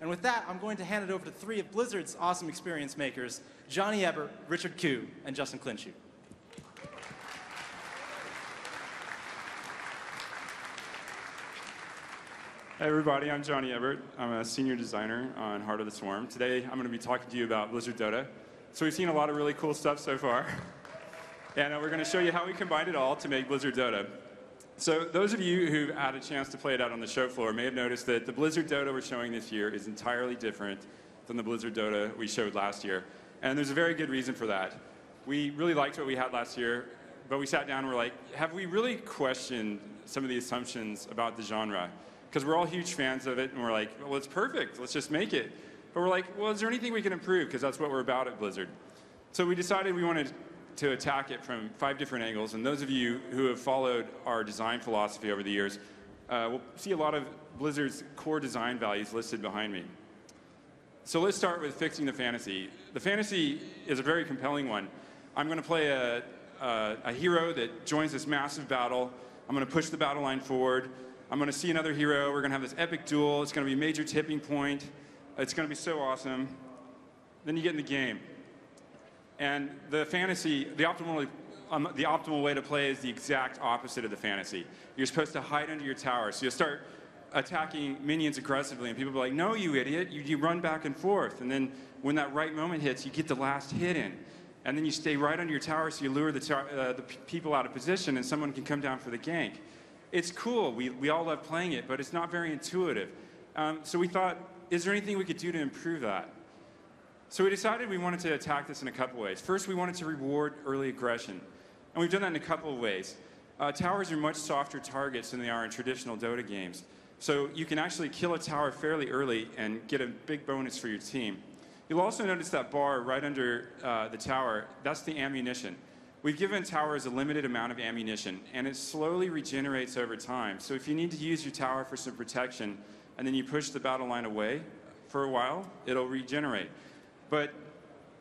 And with that, I'm going to hand it over to three of Blizzard's awesome experience makers, Johnny Ebert, Richard Koo, and Justin Clinshew. Hey everybody, I'm Johnny Ebert. I'm a senior designer on Heart of the Swarm. Today I'm going to be talking to you about Blizzard Dota. So we've seen a lot of really cool stuff so far. And we're going to show you how we combined it all to make Blizzard Dota. So those of you who've had a chance to play it out on the show floor may have noticed that the Blizzard Dota we're showing this year is entirely different than the Blizzard Dota we showed last year. And there's a very good reason for that. We really liked what we had last year, but we sat down and we're like, have we really questioned some of the assumptions about the genre? Because we're all huge fans of it, and we're like, well, it's perfect. Let's just make it. But we're like, well, is there anything we can improve? Because that's what we're about at Blizzard. So we decided we wanted to attack it from 5 different angles. And those of you who have followed our design philosophy over the years will see a lot of Blizzard's core design values listed behind me. So let's start with fixing the fantasy. The fantasy is a very compelling one. I'm going to play a hero that joins this massive battle. I'm going to push the battle line forward. I'm going to see another hero. We're going to have this epic duel. It's going to be a major tipping point. It's going to be so awesome. Then you get in the game. And the fantasy, the optimal way to play is the exact opposite of the fantasy. You're supposed to hide under your tower. So you'll start attacking minions aggressively, and people will be like, no, you idiot. You run back and forth. And then when that right moment hits, you get the last hit in. And then you stay right under your tower, so you lure the people out of position, and someone can come down for the gank. It's cool. We all love playing it, but it's not very intuitive. So we thought, is there anything we could do to improve that? So we decided we wanted to attack this in a couple ways. First, we wanted to reward early aggression. And we've done that in a couple of ways. Towers are much softer targets than they are in traditional Dota games. So you can actually kill a tower fairly early and get a big bonus for your team. You'll also notice that bar right under the tower. That's the ammunition. We've given towers a limited amount of ammunition, and it slowly regenerates over time. So if you need to use your tower for some protection, and then you push the battle line away for a while, it'll regenerate. But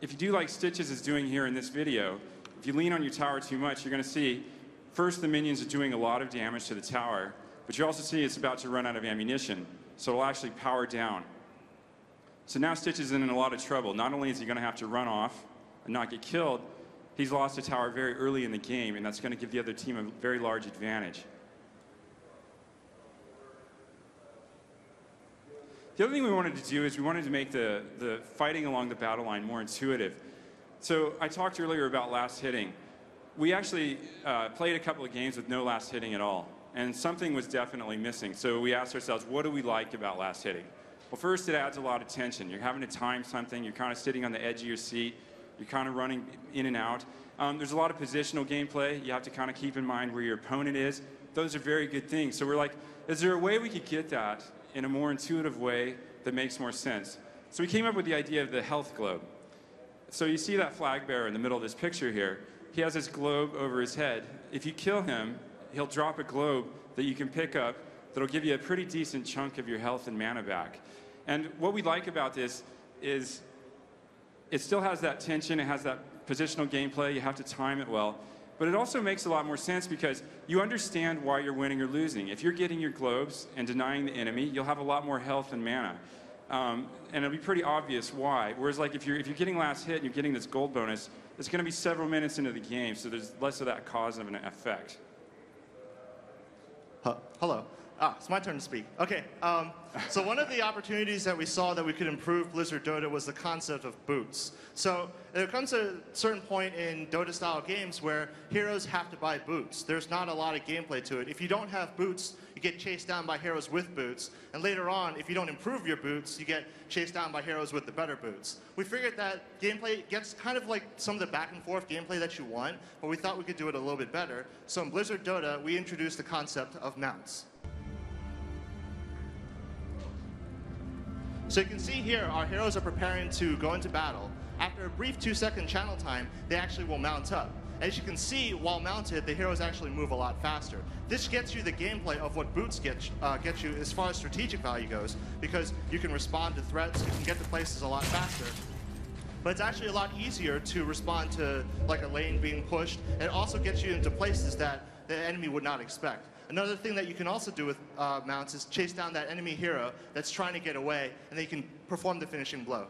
if you do like Stitches is doing here in this video, if you lean on your tower too much, you're going to see, first the minions are doing a lot of damage to the tower, but you also see it's about to run out of ammunition, so it'll actually power down. So now Stitches is in a lot of trouble. Not only is he going to have to run off and not get killed, he's lost a tower very early in the game, and that's going to give the other team a very large advantage. The other thing we wanted to do is we wanted to make the fighting along the battle line more intuitive. So I talked earlier about last hitting. We actually played a couple of games with no last hitting at all, and something was definitely missing. So we asked ourselves, what do we like about last hitting? Well, first, it adds a lot of tension. You're having to time something. You're kind of sitting on the edge of your seat. You're kind of running in and out. There's a lot of positional gameplay. You have to kind of keep in mind where your opponent is. Those are very good things. So we're like, is there a way we could get that in a more intuitive way that makes more sense? So we came up with the idea of the health globe. So you see that flag bearer in the middle of this picture here. He has this globe over his head. If you kill him, he'll drop a globe that you can pick up that'll give you a pretty decent chunk of your health and mana back. And what we like about this is it still has that tension, it has that positional gameplay, you have to time it well, but it also makes a lot more sense because you understand why you're winning or losing. If you're getting your globes and denying the enemy, you'll have a lot more health and mana. And it'll be pretty obvious why. Whereas like if you're getting last hit and you're getting this gold bonus, it's going to be several minutes into the game, so there's less of that cause of an effect. Hello. It's my turn to speak. Okay, so one of the opportunities that we saw that we could improve Blizzard Dota was the concept of boots. So there comes a certain point in Dota-style games where heroes have to buy boots. There's not a lot of gameplay to it. If you don't have boots, you get chased down by heroes with boots. And later on, if you don't improve your boots, you get chased down by heroes with the better boots. We figured that gameplay gets kind of like some of the back-and-forth gameplay that you want, but we thought we could do it a little bit better. So in Blizzard Dota, we introduced the concept of mounts. So you can see here, our heroes are preparing to go into battle. After a brief 2-second channel time, they actually will mount up. As you can see, while mounted, the heroes actually move a lot faster. This gets you the gameplay of what boots get you as far as strategic value goes, because you can respond to threats, you can get to places a lot faster. But it's actually a lot easier to respond to like a lane being pushed. It also gets you into places that the enemy would not expect. Another thing that you can also do with mounts is chase down that enemy hero that's trying to get away, and then you can perform the finishing blow.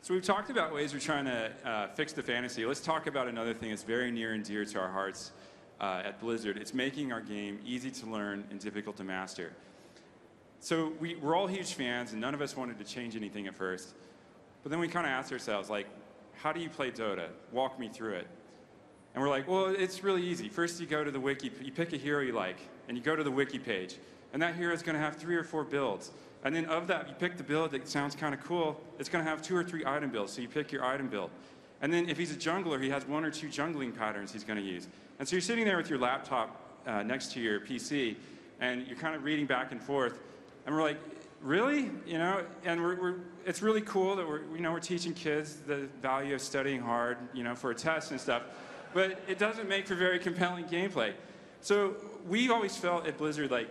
So we've talked about ways we're trying to fix the fantasy. Let's talk about another thing that's very near and dear to our hearts at Blizzard. It's making our game easy to learn and difficult to master. So we're all huge fans, and none of us wanted to change anything at first. But then we kind of asked ourselves, like, how do you play Dota? Walk me through it. And we're like, well, it's really easy. First, you go to the wiki, you pick a hero you like, and you go to the wiki page. And that hero is going to have 3 or 4 builds. And then of that, you pick the build that sounds kind of cool. It's going to have 2 or 3 item builds, so you pick your item build. And then if he's a jungler, he has 1 or 2 jungling patterns he's going to use. And so you're sitting there with your laptop next to your PC, and you're kind of reading back and forth. And we're like, really? You know, and it's really cool that we're teaching kids the value of studying hard, for a test and stuff. But it doesn't make for very compelling gameplay. So we always felt at Blizzard like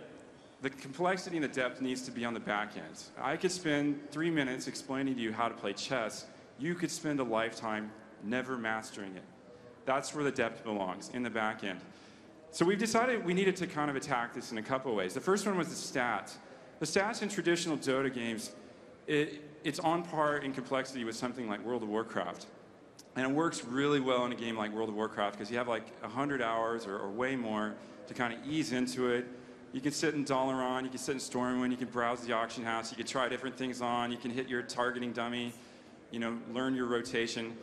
the complexity and the depth needs to be on the back end. I could spend 3 minutes explaining to you how to play chess. You could spend a lifetime never mastering it. That's where the depth belongs, in the back end. So we've decided we needed to kind of attack this in a couple of ways. The first one was the stats. The stats in traditional Dota games, it's on par in complexity with something like World of Warcraft. And it works really well in a game like World of Warcraft because you have like 100 hours or way more to kind of ease into it. You can sit in Dalaran, you can sit in Stormwind, you can browse the auction house, you can try different things on, you can hit your targeting dummy, learn your rotation.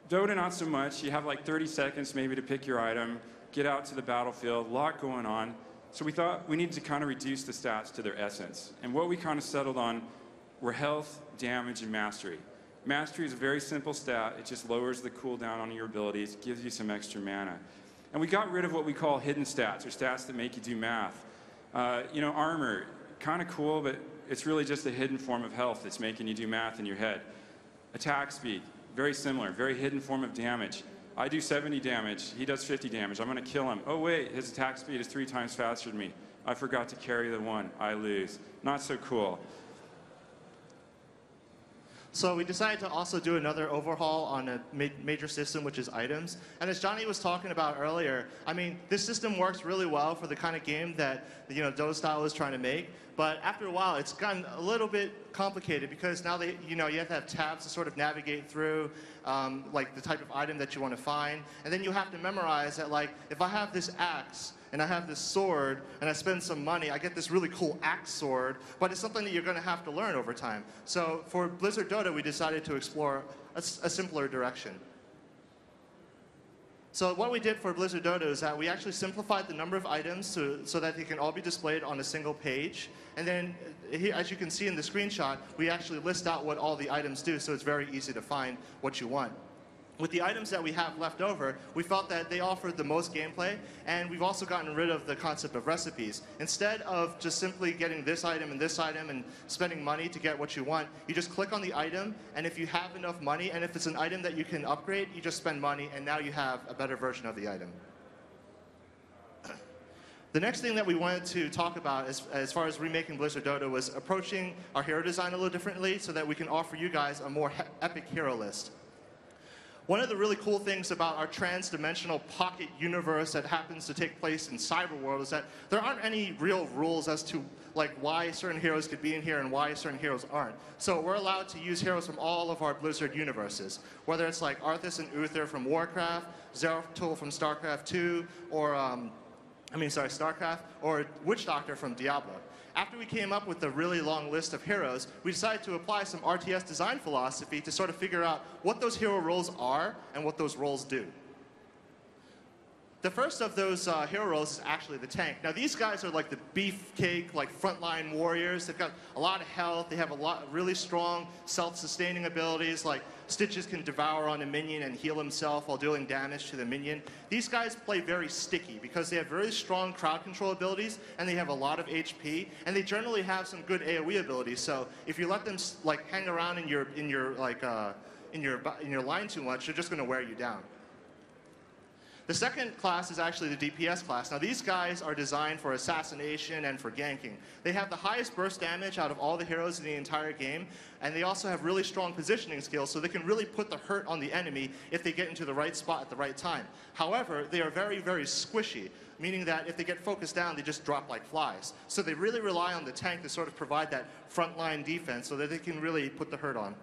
Dota, not so much. You have like 30 seconds maybe to pick your item, get out to the battlefield, a lot going on. So we thought we needed to kind of reduce the stats to their essence. And what we kind of settled on were health, damage, and mastery. Mastery is a very simple stat. It just lowers the cooldown on your abilities, gives you some extra mana. And we got rid of what we call hidden stats, or stats that make you do math. Armor, kind of cool, but it's really just a hidden form of health that's making you do math in your head. Attack speed, very similar, very hidden form of damage. I do 70 damage, he does 50 damage, I'm going to kill him. Oh wait, his attack speed is 3 times faster than me. I forgot to carry the 1, I lose. Not so cool. So we decided to also do another overhaul on a major system, which is items. And as Johnny was talking about earlier, I mean, this system works really well for the kind of game that Dota style is trying to make. But after a while, it's gotten a little bit complicated because now you have to have tabs to sort of navigate through, like the type of item that you want to find, and then you have to memorize that. Like, if I have this axe and I have this sword and I spend some money, I get this really cool axe sword, but it's something that you're going to have to learn over time. So for Blizzard Dota, we decided to explore a simpler direction. So what we did for Blizzard Dota is that we actually simplified the number of items so that they can all be displayed on a single page. And then, as you can see in the screenshot, we actually list out what all the items do, so it's very easy to find what you want. With the items that we have left over, we felt that they offered the most gameplay, and we've also gotten rid of the concept of recipes. Instead of just simply getting this item and spending money to get what you want, you just click on the item, and if you have enough money, and if it's an item that you can upgrade, you just spend money, and now you have a better version of the item. The next thing that we wanted to talk about as far as remaking Blizzard Dota was approaching our hero design a little differently so that we can offer you guys a more epic hero list. One of the really cool things about our trans-dimensional pocket universe that happens to take place in Cyberworld is that there aren't any real rules as to why certain heroes could be in here and why certain heroes aren't. So we're allowed to use heroes from all of our Blizzard universes, whether it's like Arthas and Uther from Warcraft, Zeratul from StarCraft 2, or StarCraft, or Witch Doctor from Diablo. After we came up with a really long list of heroes, we decided to apply some RTS design philosophy to sort of figure out what those hero roles are and what those roles do. The first of those hero roles is actually the tank. Now these guys are like the beefcake, frontline warriors. They've got a lot of health. They have really strong self-sustaining abilities. Like Stitches can devour on a minion and heal himself while dealing damage to the minion. These guys play very sticky because they have very strong crowd control abilities and they have a lot of HP, and they generally have some good AoE abilities. So if you let them hang around in your line too much, they're just going to wear you down. The second class is actually the DPS class. Now these guys are designed for assassination and for ganking. They have the highest burst damage out of all the heroes in the entire game, and they also have really strong positioning skills, so they can really put the hurt on the enemy if they get into the right spot at the right time. However, they are very, very squishy. meaning that if they get focused down, they just drop like flies. So they really rely on the tank to sort of provide that frontline defense so that they can really put the hurt on.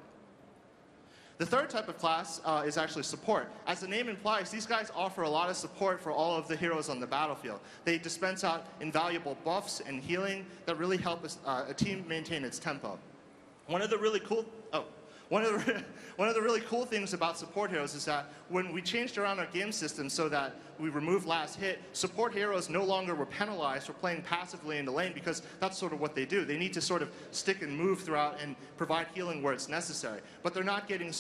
The third type of class is actually support. As the name implies, these guys offer a lot of support for all of the heroes on the battlefield. They dispense out invaluable buffs and healing that really help a team maintain its tempo. One of the really cool things about support heroes is that when we changed around our game system so that we removed last hit, support heroes no longer were penalized for playing passively in the lane because that's sort of what they do. They need to sort of stick and move throughout and provide healing where it's necessary. But they're not getting,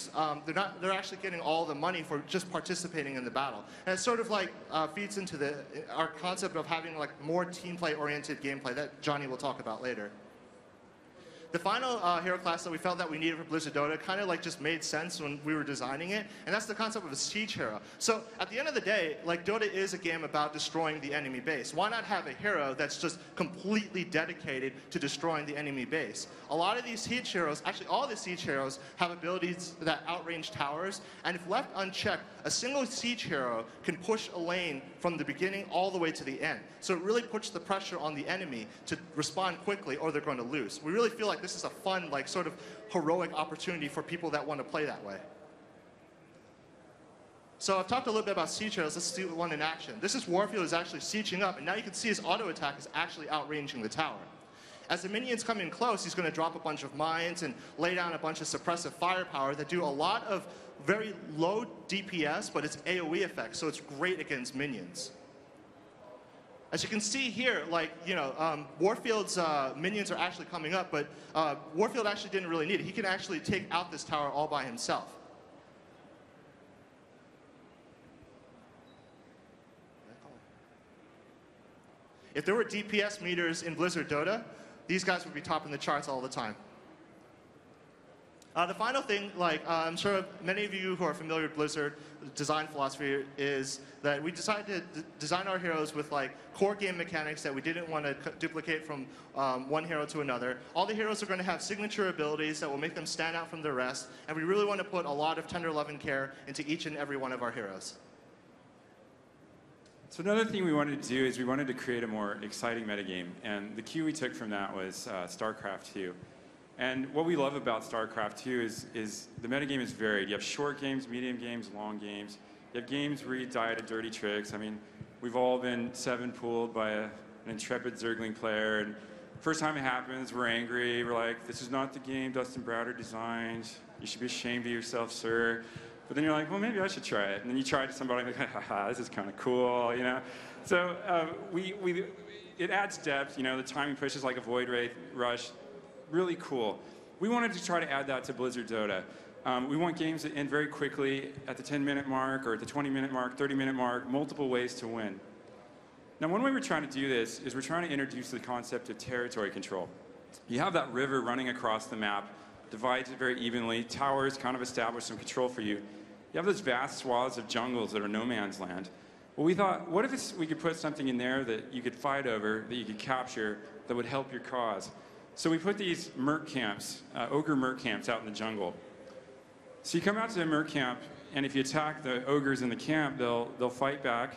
they're actually getting all the money for just participating in the battle. And it sort of like feeds into our concept of having like more team play oriented gameplay that Johnny will talk about later. The final hero class that we felt that we needed for Blizzard Dota kind of like just made sense when we were designing it, and that's the concept of a siege hero. So at the end of the day, like Dota is a game about destroying the enemy base. Why not have a hero that's just completely dedicated to destroying the enemy base? A lot of these siege heroes, actually all the siege heroes, have abilities that outrange towers, and if left unchecked, a single siege hero can push a lane from the beginning all the way to the end. So it really puts the pressure on the enemy to respond quickly or they're going to lose. We really feel like this is a fun, like sort of heroic opportunity for people that want to play that way. So I've talked a little bit about siege heroes. Let's see one in action. This is Warfield is actually sieging up, and now you can see his auto attack is actually outranging the tower. As the minions come in close, he's going to drop a bunch of mines and lay down a bunch of suppressive firepower that do a lot of very low DPS, but it's AoE effect, so it's great against minions. As you can see here, like, you know, Warfield's minions are actually coming up, but Warfield actually didn't really need it. He can actually take out this tower all by himself. If there were DPS meters in Blizzard Dota, these guys would be topping the charts all the time. The final thing, like I'm sure many of you who are familiar with Blizzard design philosophy, is that we decided to design our heroes with like core game mechanics that we didn't want to duplicate from one hero to another. All the heroes are going to have signature abilities that will make them stand out from the rest, and we really want to put a lot of tender love and care into each and every one of our heroes. So another thing we wanted to do is we wanted to create a more exciting metagame, and the cue we took from that was StarCraft 2. And what we love about StarCraft 2 is the metagame is varied. You have short games, medium games, long games. You have games where you die to dirty tricks. I mean, we've all been 7-pooled by an intrepid Zergling player, and first time it happens, we're angry. We're like, this is not the game Dustin Browder designed. You should be ashamed of yourself, sir. But then you're like, well, maybe I should try it. And then you try it to somebody, like, haha, this is kind of cool, you know? So it adds depth, you know, the timing pushes like a Void Wraith Rush, really cool. We wanted to try to add that to Blizzard Dota. We want games that end very quickly at the 10-minute mark or at the 20-minute mark, 30-minute mark, multiple ways to win. Now, one way we're trying to do this is we're trying to introduce the concept of territory control. You have that river running across the map, divides it very evenly, towers kind of establish some control for you. You have those vast swaths of jungles that are no man's land. Well, we thought, what if we could put something in there that you could fight over, that you could capture, that would help your cause? So we put these merc camps, ogre merc camps out in the jungle. So you come out to a merc camp, and if you attack the ogres in the camp, they'll fight back.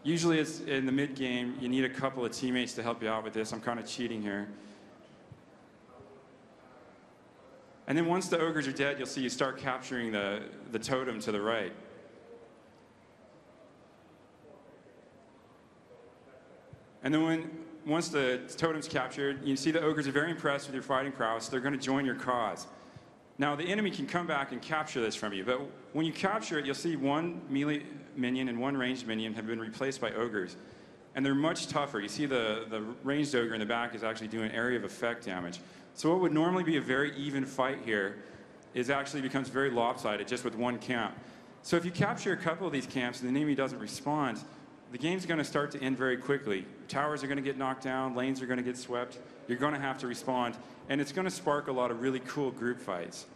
Usually it's in the mid-game, you need a couple of teammates to help you out with this. I'm kind of cheating here. And then once the ogres are dead, you'll see you start capturing the totem to the right. And then once the totem's captured, you see the ogres are very impressed with your fighting prowess. They're going to join your cause. Now, the enemy can come back and capture this from you, but when you capture it, you'll see one melee minion and one ranged minion have been replaced by ogres. And they're much tougher. You see the ranged ogre in the back is actually doing area of effect damage. So what would normally be a very even fight here actually becomes very lopsided just with one camp. So if you capture a couple of these camps and the enemy doesn't respond, the game's going to start to end very quickly. Towers are going to get knocked down, lanes are going to get swept, you're going to have to respond, and it's going to spark a lot of really cool group fights.